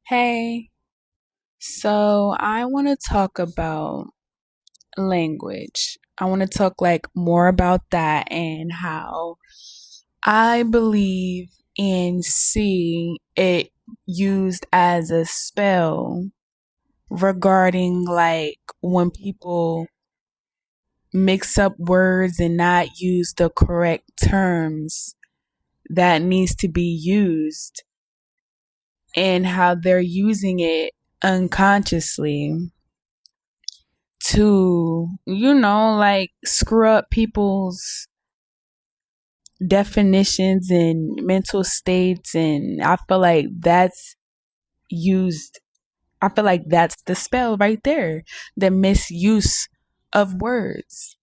Hey, so I want to talk about language. I want to talk like more about that and how I believe and see it used as a spell regarding like when people mix up words and not use the correct terms that needs to be used and how they're using it unconsciously to, like screw up people's definitions and mental states. And used, I feel like that's the spell right there, the misuse of words.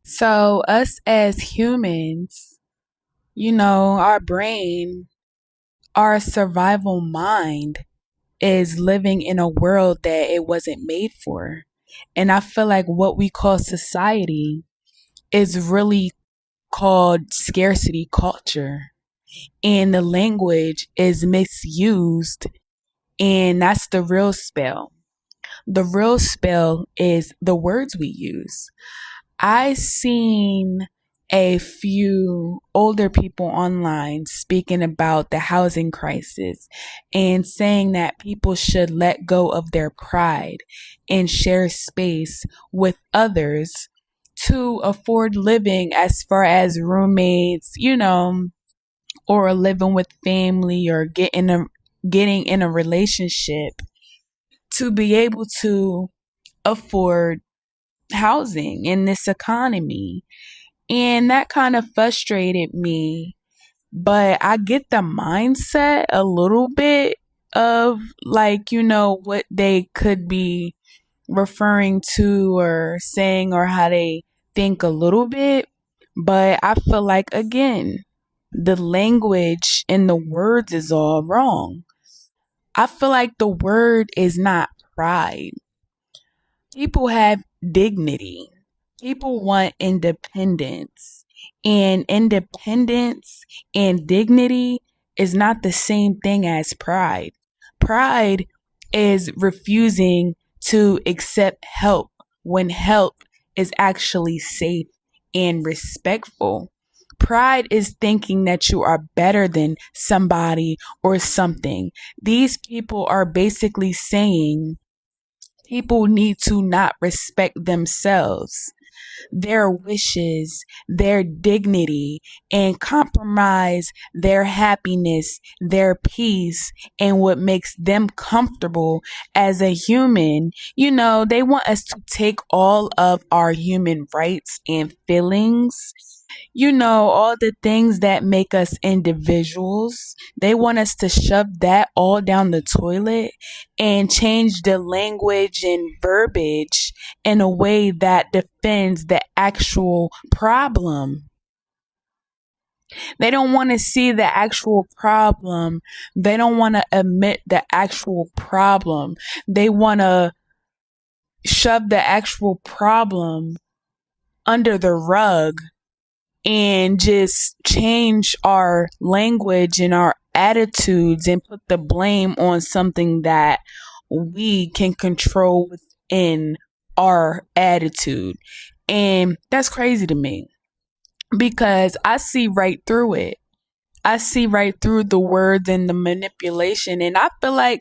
So, us as humans, our brain, our survival mind is living in a world that it wasn't made for. And I feel like what we call society is really called scarcity culture. And the language is misused. And that's the real spell. The real spell is the words we use. I seen a few older people online speaking about the housing crisis and saying that people should let go of their pride and share space with others to afford living as far as roommates, or living with family or getting in a relationship to be able to afford housing in this economy. And that kind of frustrated me. But I get the mindset a little bit of like, what they could be referring to or saying or how they think a little bit. But I feel like, again, the language and the words is all wrong. I feel like the word is not pride. People have dignity. People want independence. And independence and dignity is not the same thing as pride. Pride is refusing to accept help when help is actually safe and respectful. Pride is thinking that you are better than somebody or something. These people are basically saying people need to not respect themselves, their wishes, their dignity, and compromise their happiness, their peace, and what makes them comfortable as a human. They want us to take all of our human rights and feelings, all the things that make us individuals. They want us to shove that all down the toilet and change the language and verbiage in a way that defends the actual problem. They don't want to see the actual problem. They don't want to admit the actual problem. They want to shove the actual problem under the rug and just change our language and our attitudes and put the blame on something that we can control within our attitude. And that's crazy to me because I see right through it. I see right through the words and the manipulation, and I feel like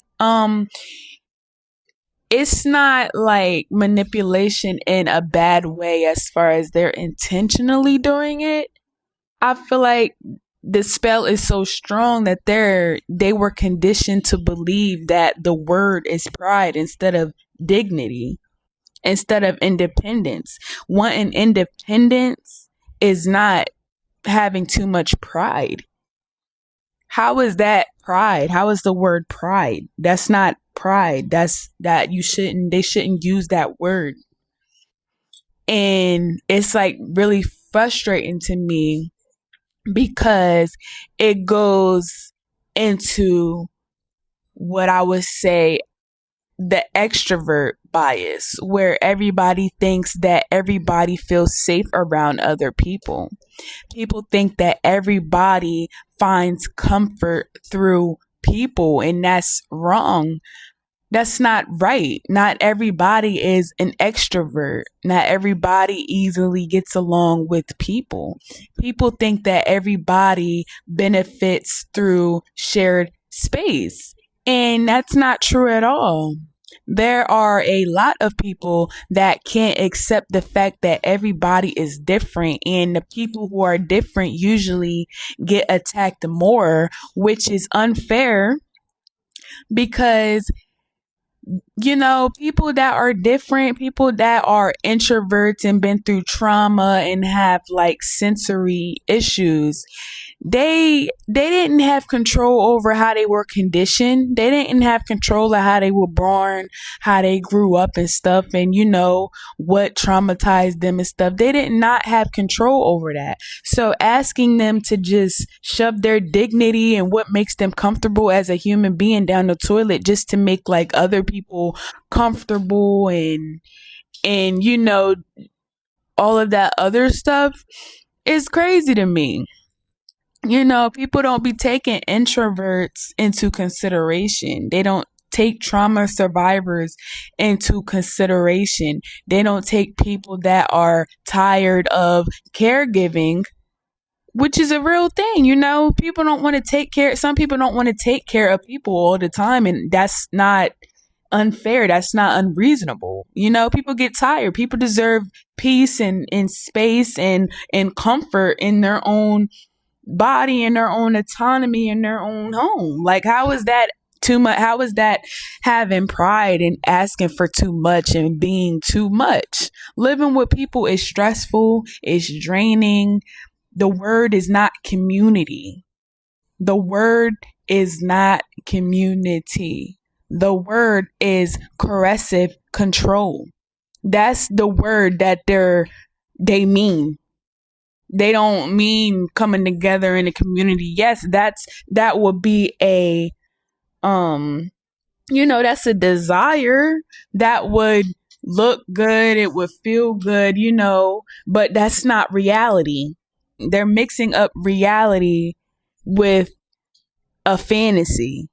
it's not like manipulation in a bad way as far as they're intentionally doing it. I feel like the spell is so strong that they were conditioned to believe that the word is pride instead of dignity, instead of independence. Wanting independence is not having too much pride. How is that pride? How is the word pride? That's not pride. That you shouldn't they shouldn't use that word. And it's like really frustrating to me because it goes into what I would say the extrovert bias, where everybody thinks that everybody feels safe around other people. People think that everybody finds comfort through people, and that's wrong. That's not right. Not everybody is an extrovert. Not everybody easily gets along with people. People think that everybody benefits through shared space, and that's not true at all. There are a lot of people that can't accept the fact that everybody is different, and the people who are different usually get attacked more, which is unfair because people that are different, people that are introverts and been through trauma and have like sensory issues, they didn't have control over how they were conditioned. They didn't have control of how they were born, how they grew up and stuff, and what traumatized them and stuff. They did not have control over that. So asking them to just shove their dignity and what makes them comfortable as a human being down the toilet just to make like other people comfortable and all of that other stuff is crazy to me. People don't be taking introverts into consideration. They don't take trauma survivors into consideration. They don't take people that are tired of caregiving, which is a real thing. People don't want to take care. Some people don't want to take care of people all the time, and that's not unfair. That's not unreasonable. People get tired. People deserve peace and space and comfort in their own body and their own autonomy in their own home. Like, how is that too much? How is that having pride and asking for too much and being too much? Living with people is stressful, it's draining. The word is not community. The word is not community. The word is coercive control. That's the word that they mean. They don't mean coming together in a community. Yes, that would be that's a desire that would look good, it would feel good, but that's not reality. They're mixing up reality with a fantasy.